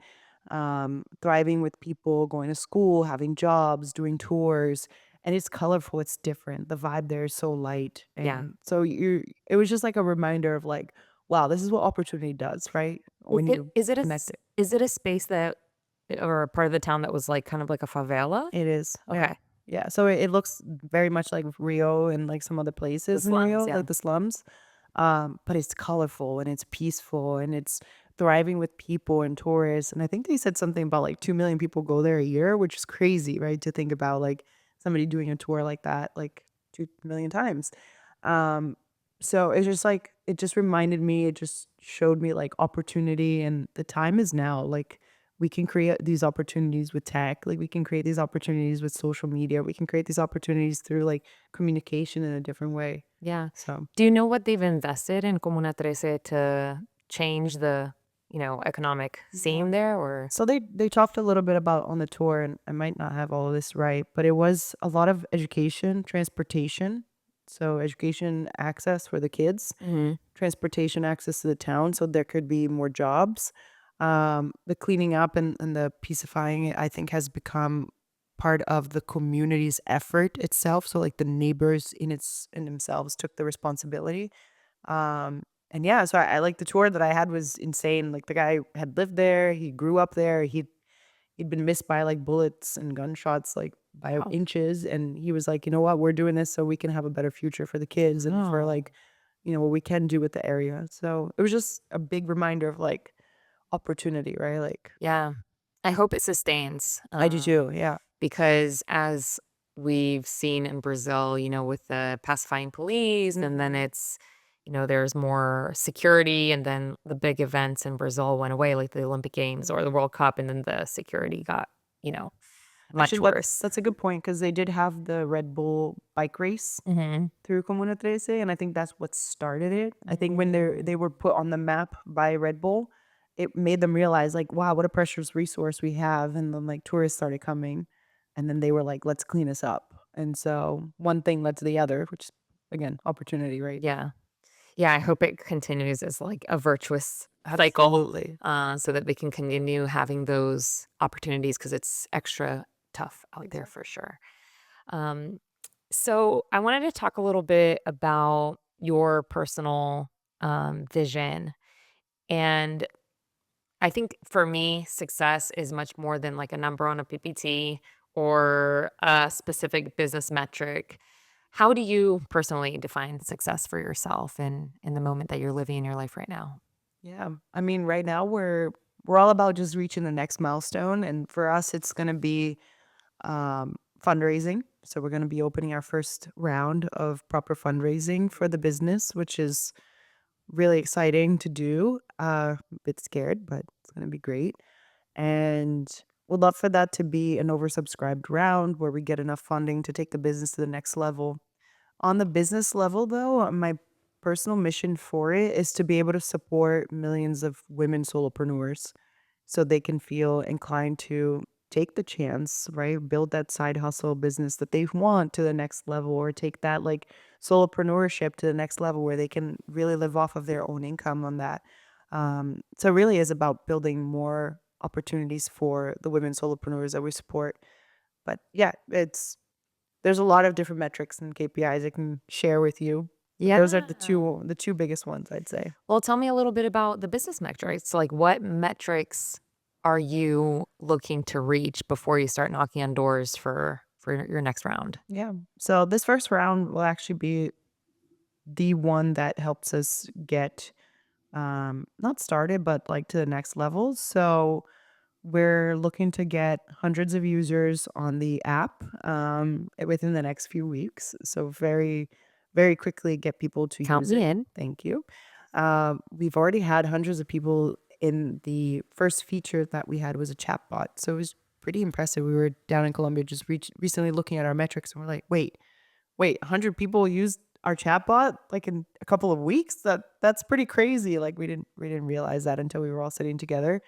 thriving with people going to school, having jobs, doing tours, and it's colorful, it's different. The vibe there is so light, Yeah. and so it was just like a reminder of like, wow, this is what opportunity does, right? Well, When you connect it. is it a space that or a part of the town that was, like, kind of like a favela? It is, yeah. Okay. Yeah, so it looks very much like Rio and, like, some other The places in slums, Rio, yeah. like the slums, but it's colorful and it's peaceful and it's thriving with people and tourists, and I think they said something about, like, 2 million people go there a year, which is crazy, right, to think about, like, somebody doing a tour like that, like, 2 million times. Um, so it's just, like it just reminded me, it just showed me, like, opportunity, and the time is now, like, we can create these opportunities with tech, like, we can create these opportunities with social media, we can create these opportunities through, like, communication in a different way. Yeah. So, Do you know what they've invested in Comuna 13 to change the, economic yeah. scene there or So they talked a little bit about on the tour, and I might not have all of this right, but it was a lot of education, transportation, so education access for the kids, Mhm. transportation access to the town, so there could be more jobs. The cleaning up and the peacifying, I think, has become part of the community's effort itself. So like the neighbors in themselves took the responsibility. And yeah, so I like the tour that I had was insane. Like the guy had lived there, he grew up there, he'd been missed by like bullets and gunshots like by Wow. inches, and he was like, you know what, we're doing this so we can have a better future for the kids and for Oh. like, what we can do with the area. So it was just a big reminder of like opportunity, right? Like Yeah. I hope it sustains, I do too. Yeah. because as we've seen in Brazil, with the pacifying police, and then Mhm. there's more security, and then the big events in Brazil went away, like the Olympic Games or the World Cup, and then the security got, Actually, much that's worse. that's a good point because they did have the Red Bull bike race Mhm. through Comuna 13, and I think that's what started it. I think when Mm. they were put on the map by Red Bull, it made them realize like, wow, what a precious resource we have, and then like tourists started coming, and then they were like, let's clean this up, and so one thing led to the other, which again, opportunity, right? Yeah. Yeah, I hope it continues as, like, a virtuous cycle, Absolutely. so that they can continue having those opportunities because it's extra tough out there for Exactly. sure. Um, so I wanted to talk a little bit about your personal, vision, and I think for me, success is much more than, like, a number on a PPT or a specific business metric. How do you personally define success for yourself in the moment that you're living in your life right now? Yeah. I mean, right now we're all about just reaching the next milestone, and for us it's going to be fundraising. So we're going to be opening our first round of proper fundraising for the business, which is really exciting to do. A bit scared, but it's going to be great. And would love for that to be an oversubscribed round where we get enough funding to take the business to the next level. On the business level, though, my personal mission for it is to be able to support millions of women solopreneurs so they can feel inclined to take the chance, right? Build that side hustle business that they want to the next level, or take that like solopreneurship to the next level where they can really live off of their own income on that. So it really is about building more opportunities for the women solopreneurs that we support. But yeah, there's a lot of different metrics and KPIs I can share with you. But those are the Yeah. two biggest ones, I'd say. Well, tell me a little bit about the business metrics. Like, what metrics are you looking to reach before you start knocking on doors for your next round? Yeah. So this first round will actually be the one that helps us get not started, but like to the next level. So we're looking to get hundreds of users on the app within the next few weeks. So very, very quickly get people to Count use me it. in. Thank you. We've already had hundreds of people in the first feature that we had was a chat bot. So it was pretty impressive. We were down in Colombia just recently looking at our metrics and we're like, wait, 100 people used our chatbot like in a couple of weeks. That's pretty crazy. Like we didn't realize that until we were all sitting together.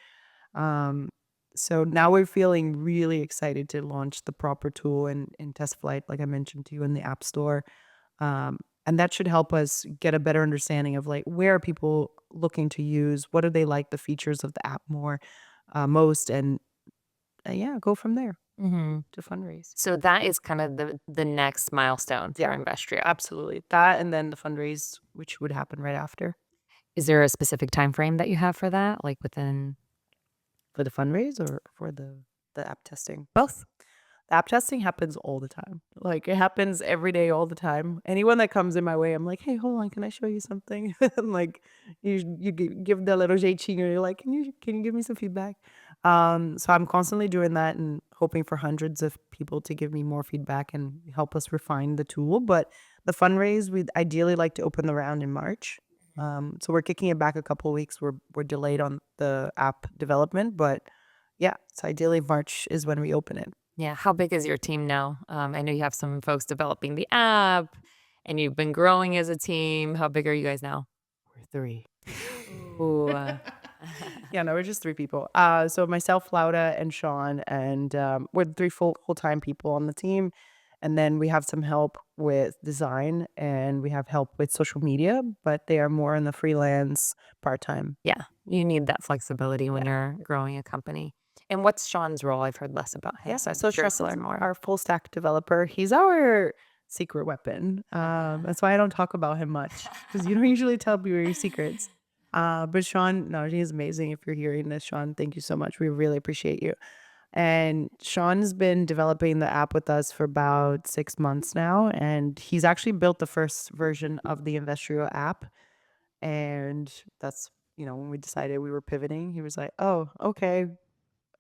Um, so now we're feeling really excited to launch the proper tool in test flight, like I mentioned to you in the App Store. And that should help us get a better understanding of like where are people looking to use, what do they like the features of the app most, and yeah, go from there Mhm. to fundraise. So that is kind of the next milestone for Yeah, Investrio. absolutely. That and then the fundraise, which would happen right after. Is there a specific time frame that you have for that? Like within For the fundraise or for the app testing? both? The app testing happens all the time. Like, it happens every day, all the time. Anyone that comes in my way, I'm like, "Hey, hold on, can I show you something?" And, like, you give the little jeitinho, you're like, "Can you give me some feedback?" So I'm constantly doing that and hoping for hundreds of people to give me more feedback and help us refine the tool, but the fundraise, we'd ideally like to open the round in March. So we're kicking it back a couple of weeks. We're delayed on the app development, but yeah, so ideally March is when we open it. Yeah. How big is your team now? I know you have some folks developing the app and you've been growing as a team. How big are you guys now? We're 3. Ooh. Yeah, no, we're just 3 people. So myself, Lauda, and Sean, and, we're the 3 full-time people on the team, and then we have some help with design, and we have help with social media, but they are more in the freelance part-time. Yeah. You need that flexibility when Yeah. you're growing a company. And what's Sean's role? I've heard less about him, Yeah, so I'd be so Sean curious to is learn more. our full stack developer. He's our secret weapon. That's why I don't talk about him much because you don't usually tell people your secrets. But Sean, no, he's amazing. If you're hearing this, Sean, thank you so much. We really appreciate you. And Sean's been developing the app with us for about 6 months now, and he's actually built the first version of the Investrio app. And that's when we decided we were pivoting, he was like, "Oh, okay,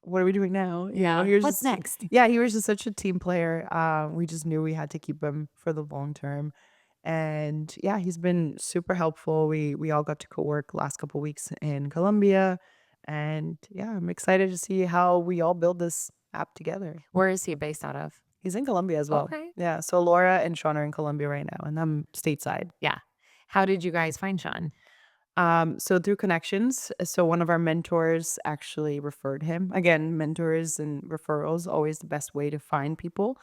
what are we doing now?" Yeah. He was What's just next? yeah, he was just such a team player. We just knew we had to keep him for the long term. And yeah, he's been super helpful. We all got to co-work last couple weeks in Colombia. And yeah, I'm excited to see how we all build this app together. Where is he based out of? He's in Colombia as well. Okay. Yeah, so Laura and Sean are in Colombia right now, and I'm stateside. Yeah. How did you guys find Sean? So through connections, so one of our mentors actually referred him. Again, mentors and referrals always the best way to find people.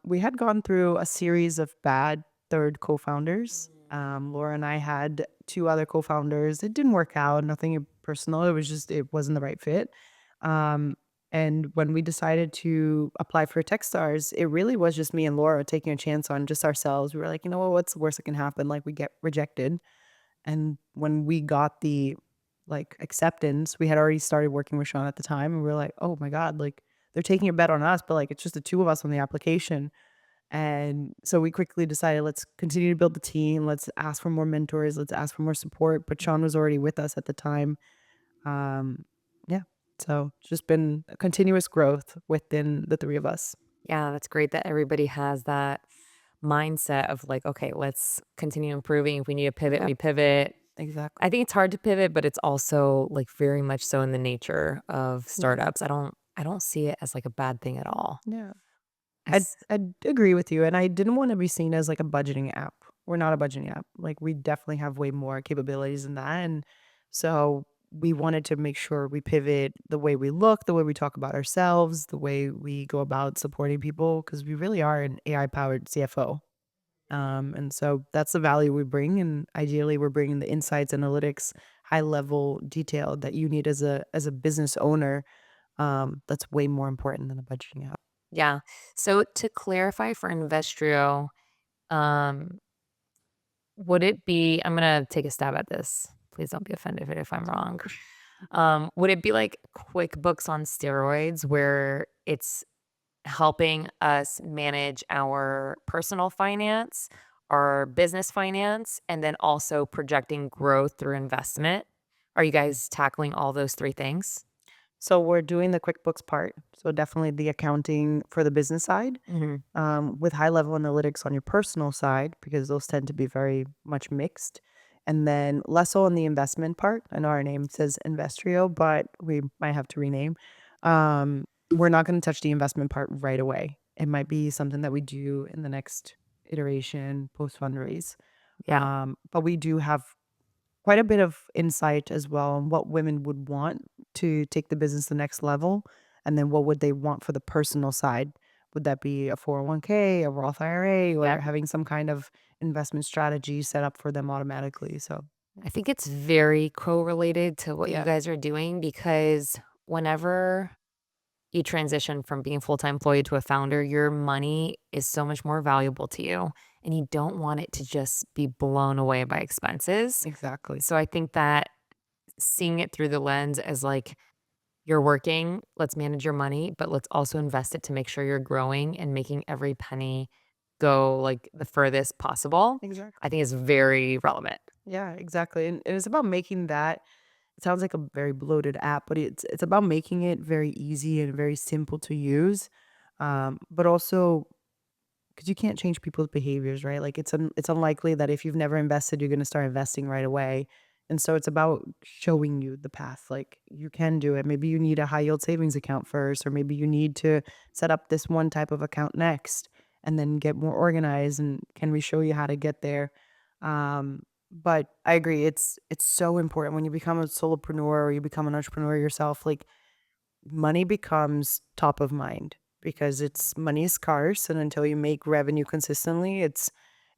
We had gone through a series of bad third co-founders. Laura and I had 2 other co-founders. It didn't work out. Nothing personal. It was just it wasn't the right fit. Um, and when we decided to apply for Techstars, it really was just me and Laura taking a chance on just ourselves. We were like, you know what, what's the worst that can happen? Like we get rejected. And when we got the, like, acceptance, we had already started working with Sean at the time, and we were like, "Oh my god, like, they're taking a bet on us, but, like, it's just the 2 of us on the application." And so we quickly decided, "Let's continue to build the team, let's ask for more mentors, let's ask for more support," but Sean was already with us at the time. Um, yeah, so it's just been a continuous growth within the 3 of us. Yeah, that's great that everybody has that mindset of like, okay, let's continue improving. If we need to pivot, Yeah, we pivot. exactly. I think it's hard to pivot, but it's also like very much so in the nature of Mhm. startups. I don't see it as like a bad thing at all. Yeah. I I'd s- I'd agree with you, and I didn't wanna be seen as, like, a budgeting app. We're not a budgeting app. Like, we definitely have way more capabilities than that, and so we wanted to make sure we pivot the way we look, the way we talk about ourselves, the way we go about supporting people, because we really are an AI-powered CFO. And so that's the value we bring, and ideally, we're bringing the insights, analytics, high-level detail that you need as a business owner, that's way more important than a budgeting app. yeah. So to clarify for Investrio, um, Would it be I'm gonna take a stab at this. Please don't be offended if I'm wrong. Would it be like QuickBooks on steroids where it's helping us manage our personal finance, our business finance, and then also projecting growth through investment? Are you guys tackling all those 3 things? So we're doing the QuickBooks part. So definitely the accounting for the business side, Mhm. with high level analytics on your personal side, because those tend to be very much mixed. And then less so on the investment part. I know our name says Investrio, but we might have to rename. We're not going to touch the investment part right away. It might be something that we do in the next iteration post fundraise. Yeah. But we do have quite a bit of insight as well on what women would want to take the business to the next level, and then what would they want for the personal side. Would that be a 401k, a Roth IRA, or Yep. having some kind of investment strategy set up for them automatically? So, I think it's very correlated to what you yeah, guys are doing because whenever you transition from being a full-time employee to a founder, your money is so much more valuable to you, and you don't want it to just be blown away by expenses. exactly. So I think that seeing it through the lens as like you're working, let's manage your money, but let's also invest it to make sure you're growing and making every penny go like the furthest possible, I Exactly. think is very relevant. Yeah, exactly. And it's about making that, it sounds like a very bloated app, but it's about making it very easy and very simple to use. But also, because you can't change people's behaviors, right? Like, it's unlikely that if you've never invested, you're gonna start investing right away, and so it's about showing you the path, like, you can do it. Maybe you need a high yield savings account first, or maybe you need to set up this one type of account next, and then get more organized, and can we show you how to get there? But I agree, it's so important when you become a solopreneur or you become an entrepreneur yourself, like, money becomes top of mind because it's money is scarce, and until you make revenue consistently, it's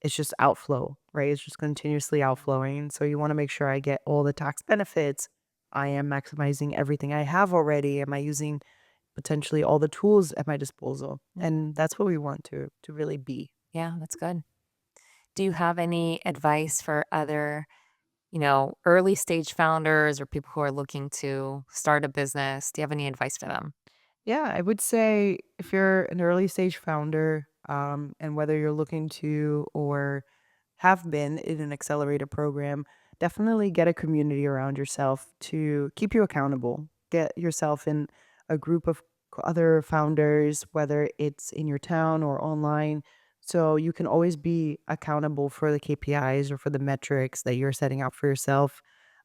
just outflow, right? It's just continuously outflowing. So you want to make sure I get all the tax benefits. I am maximizing everything I have already. Am I using potentially all the tools at my disposal? Mm. And that's what we want to really be. Yeah, that's good. Do you have any advice for other, early stage founders or people who are looking to start a business? Do you have any advice for them? Yeah, I would say if you're an early stage founder, and whether you're looking to or have been in an accelerator program, definitely get a community around yourself to keep you accountable. Get yourself in a group of other founders, whether it's in your town or online, so you can always be accountable for the KPIs or for the metrics that you're setting out for yourself.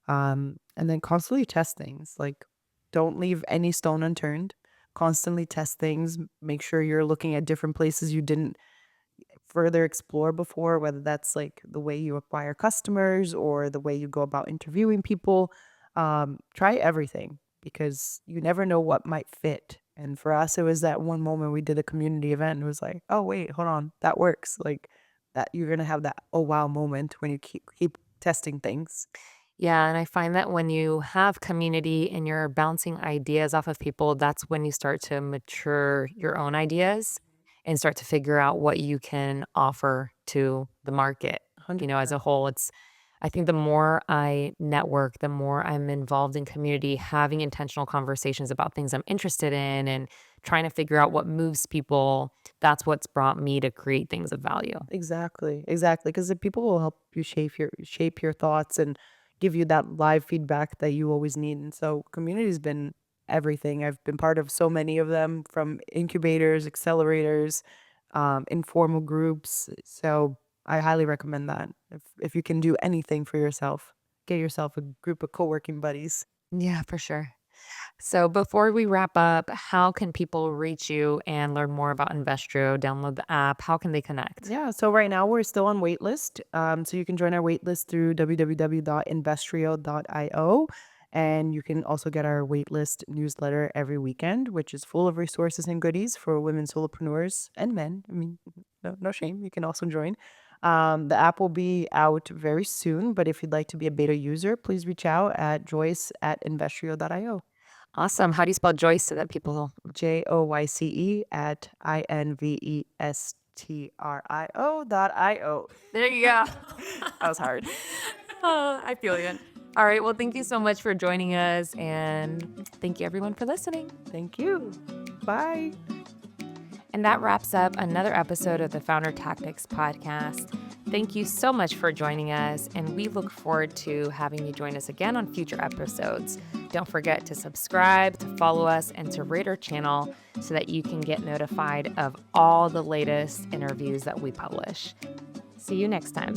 And then constantly test things. Like, don't leave any stone unturned. Constantly test things. Make sure you're looking at different places you didn't further explore before, whether that's like the way you acquire customers or the way you go about interviewing people. Try everything because you never know what might fit. And for us, it was that one moment we did a community event and it was like, oh, wait, hold on, that works. Like, that you're going to have that oh, wow moment when you keep testing things. Yeah, and I find that when you have community and you're bouncing ideas off of people, that's when you start to mature your own ideas and start to figure out what you can offer to the market. As a 100%. whole, I think the more I network, the more I'm involved in community, having intentional conversations about things I'm interested in and trying to figure out what moves people. That's what's brought me to create things of value. Exactly, exactly. Because the people will help you shape your thoughts and give you that live feedback that you always need. And so community's been everything. I've been part of so many of them, from incubators, accelerators, informal groups. So I highly recommend that. If you can do anything for yourself, get yourself a group of co-working buddies. Yeah, for sure. So before we wrap up, how can people reach you and learn more about Investrio, download the app? How can they connect? Yeah, so right now we're still on waitlist. So you can join our waitlist through www.investrio.io. And you can also get our waitlist newsletter every weekend, which is full of resources and goodies for women solopreneurs and men. I mean, no shame. You can also join. The app will be out very soon, but if you'd like to be a beta user, please reach out at joyce@investrio.io. Awesome. How do you spell Joyce so that people JOYCE at INVESTRIO. Investrio.io. There you go. That was hard. Oh, I feel you. All right. Well, thank you so much for joining us. And thank you, everyone, for listening. Thank you. Bye. And that wraps up another episode of the Founder Tactics podcast. Thank you so much for joining us, and we look forward to having you join us again on future episodes. Don't forget to subscribe, to follow us, and to rate our channel so that you can get notified of all the latest interviews that we publish. See you next time.